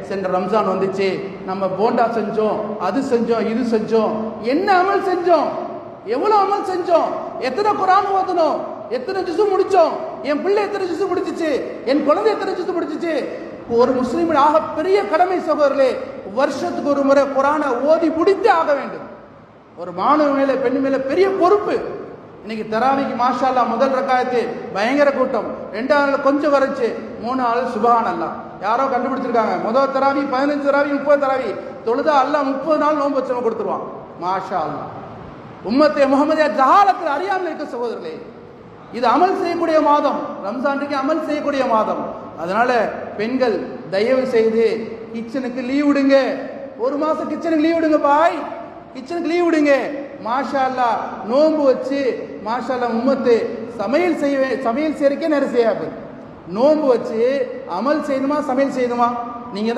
சென்ற ரம்ஜான் வந்துச்சு, நம்ம போண்டா செஞ்சோம், அது செஞ்சோம், இது செஞ்சோம். என்ன அமல் செஞ்சோம்? எவ்வளவு அமல் செஞ்சோம்? எத்தனை குர்ஆன் ஓதணும்? எத்தனை ஜுஸு முடிச்சோம்? என் பிள்ளை எத்தனை ஜுஸு முடிச்சிச்சு? என் குழந்தை எத்தனை ஜுஸு முடிச்சிச்சு? ஒரு முஸ்லிமின் ஆக பெரிய கடமை சகோதரர்களே, வருஷத்துக்கு ஒரு முறை குர்ஆனை ஓதி முடித்தே ஆக வேண்டும். ஒரு மாணவ மேல பெண் மேல பெரிய பொறுப்பு. இன்னைக்கு தராவிக்கு மாஷா அல்லாஹ் முதல் ரக்காயத்து பயங்கர கூட்டம், 2வது நாள் கொஞ்சம் வரைச்சு, 3வது சுபஹான் அல்லாஹ். யாரோ கண்டுபிடிச்சிருக்காங்க, முதல் தராவி 15 தராவி 30 தராவி தொழுதா அல்லாஹ் 30 நாள் நோன்பு வச்சவங்க கொடுத்துருவான். மாஷா அல்லாஹ். உம்மத்தே முஹம்மதியா ஜஹாலத்தில் அறியாமல் இருக்க சகோதரர்களே, இது அமல் செய்யக்கூடிய மாதம், ரம்ஜானுக்கு அமல் செய்யக்கூடிய மாதம். அதனால பெண்கள் தயவு செய்து கிச்சனுக்கு லீவ் விடுங்க. ஒரு மாசம் கிச்சனுக்கு லீவ் விடுங்க பாய், கிச்சனுக்கு லீவ் விடுங்க. மாஷா அல்லாஹ் நோன்பு வச்சு மாஷா அல்லாஹ் உம்மத்து சமையல் செய்யறதுக்கே நேரம் செய்யாது. நோன்பு வச்சு அமல் செய்யணுமா சமையல் செய்யணுமா? நீங்க தான்